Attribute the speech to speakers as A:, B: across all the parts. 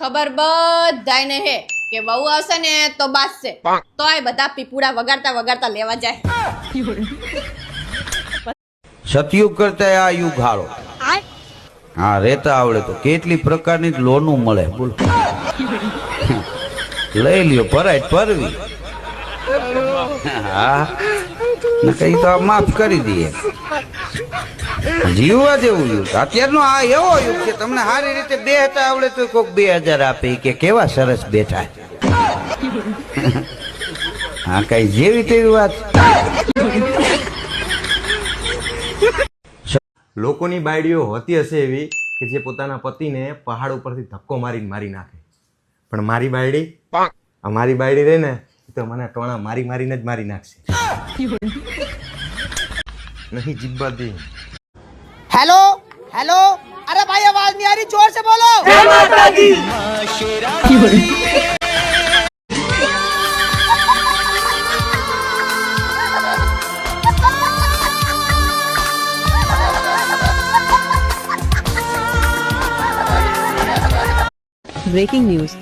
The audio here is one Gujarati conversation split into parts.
A: ખબર બધાયને હે કે વહુ આવશે ને તો બાસશે, તોય બધા પીપુડા વગાડતા વગાડતા લેવા જાય.
B: સતયુગ કરતા આ યુગ હારો. હા, રેતા આવડે તો કેટલી પ્રકારની લોનું મળે બોલો. લઈ લ્યો ભરાય પરવી. હા ને કઈ તો માફ કરી દઈએ. જીવવા જેવું યુગ અત્યારનો આ એવો યુગ છે તમને સારી રીતે બેહતા આવડે તો કોઈક 2000 આપે કે કેવા સરસ બેઠા. હા, કઈ જેવી તેવી વાત.
C: લોકોની બાયડીઓ હોતી હશે એવી કે જે પોતાના પતિને પહાડ ઉપરથી ધક્કો મારી નાખે, પણ મારી બાયડી, અમારી બાયડી રહે ને તો મને ટોણા મારીને જ મારી નાખશે. નહીં જીબ્બાદી.
D: हेलो हेलो, अरे भाई आवाज नहीं आ रही, जोर से बोलो. जय माताजी.
E: Breaking news.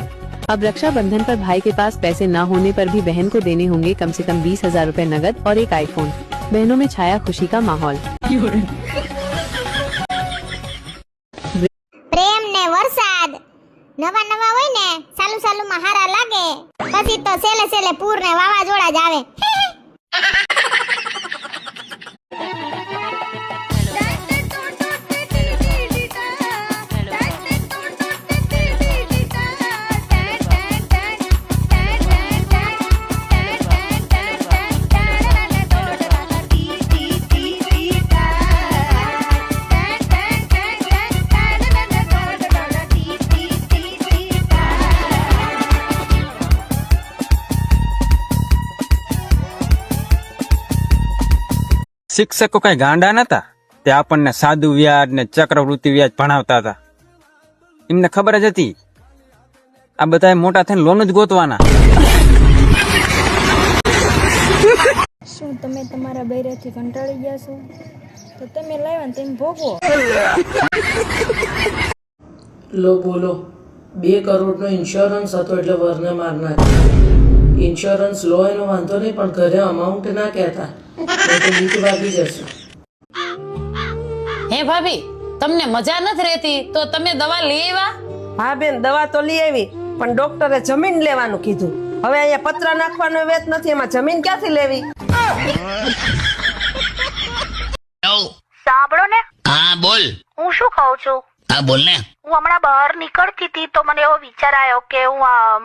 E: अब रक्षाबंधन पर भाई के पास पैसे न होने पर भी बहन को देने होंगे कम से कम 20,000 रुपए नगद और एक आईफोन। बहनों में छाया खुशी का माहौल।
F: પ્રેમ ને વરસાદ નવા નવા હોય ને સાલુ સાલુ માં હારા લાગે, પછી તો સેલે સેલે પૂર ને વાવાઝોડા જ આવે.
G: શિક્ષકો કઈ ગાંડા નતા, તે આપણને સાદુ વ્યાજ ને ચક્રવૃત્તિ વ્યાજ ભણાવતા હતા. એમને ખબર જ હતી આ બધા મોટા થઈને લોન જ ગોતવાના.
H: શું તમે તમારા બૈરાથી કંટાળી ગયા છો? તો તમે લાવ્યા ને તેમ ભોગવો.
I: લો બોલો, 2 કરોડનો ઇન્સ્યોરન્સ હતો એટલે વરને મારનાર. ઇન્સ્યોરન્સ લો એનો વાંધો નહીં, પણ ઘરે અમાઉન્ટ ના કહેતા, નહીં તો બીક વાગી જશે.
J: હે ભાભી, તમને મજા નથી રહેતી તો તમે દવા લઈ આવ્યા?
K: હા બેન, દવા તો લઈ આવી, પણ ડોક્ટરે જમીન લેવાનું કીધું. હવે અહીંયા પત્ર નાખવાનો વેત નથી, એમાં જમીન ક્યાંથી લેવી?
L: સાંભળો ને.
M: હા બોલ.
L: હું શું કહું છું?
M: હા બોલ ને.
L: હું હમણાં બહાર નીકળતી હતી તો મને એવો વિચાર આવ્યો કે હું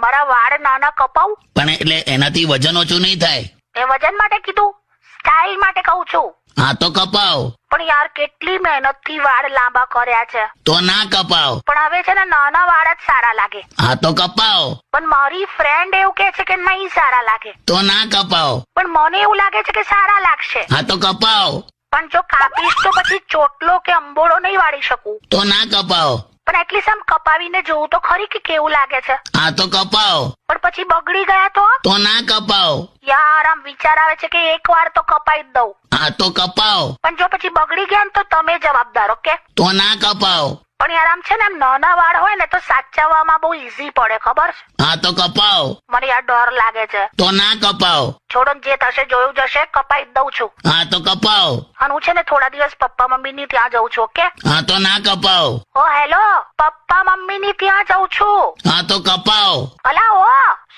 L: મારા વાળ નાના કપાવું.
M: પણ એટલે એનાથી વજન ઓછું નહીં થાય.
L: એ વજન માટે કીધું, સ્ટાઇલ માટે કહું છું.
M: હા તો કપાવ.
L: પણ યાર કેટલી મહેનત થી વાળ લાંબા કર્યા છે.
M: તો ના કપાવ.
L: પણ હવે છે ને નાના વાળ જ સારા લાગે.
M: હા તો કપાવ.
L: પણ મારી ફ્રેન્ડ એવું કહે છે કે નહીં સારા લાગે.
M: તો ના કપાવ.
L: પણ મને એવું લાગે છે કે સારા લાગશે.
M: હા તો કપાવ.
L: પણ જો કાપીશ તો પછી ચોટલો કે અંબોળો નહીં વાળી શકું.
M: તો ના કપાવ.
L: પણ એટલીસ્ટ આમ કપાવીને જોઉં તો ખરી કે કેવું લાગે છે.
M: હા તો કપાવ.
L: પણ પછી બગડી ગયા તો
M: ના કપાવ.
L: યાર આમ વિચાર આવે છે કે એકવાર તો કપાઈ જ દઉં.
M: હા તો કપાવ.
L: પણ જો પછી બગડી ગયા ને તો તમે જવાબદાર. ઓકે?
M: તો ના કપાવ.
L: પણ યાર આમ છે ને આમ નાના વાળ હોય ને તો સાચવવામાં બહુ ઈઝી પડે, ખબર છે?
M: હા તો કપાવ.
L: મને યાર ડર લાગે છે.
M: તો ના કપાવ.
L: છોડો ને, જે થશે જોયું જશે, કપાઈ જ દઉં છું.
M: હા તો કપાવ.
L: અને હું છે ને થોડા દિવસ પપ્પા મમ્મી ની ત્યાં જઉં છું. ઓકે?
M: હા તો ના કપાવ.
L: ઓ હેલો, પપ્પા મમ્મી ની ત્યાં જઉં છું.
M: હા તો કપાવ.
L: અલા ઓ,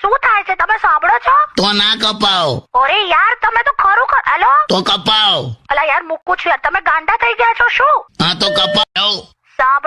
L: શું થાય છે? તમે સાંભળો છો?
M: તો ના કપાવ.
L: અરે યાર તમે તો ખરું હેલો.
M: તો કપાવ.
L: અલા યાર મૂકું છું યાર, તમે ગાંડા થઈ ગયા છો શું?
M: હા તો કપાવ.
L: સાંભળો.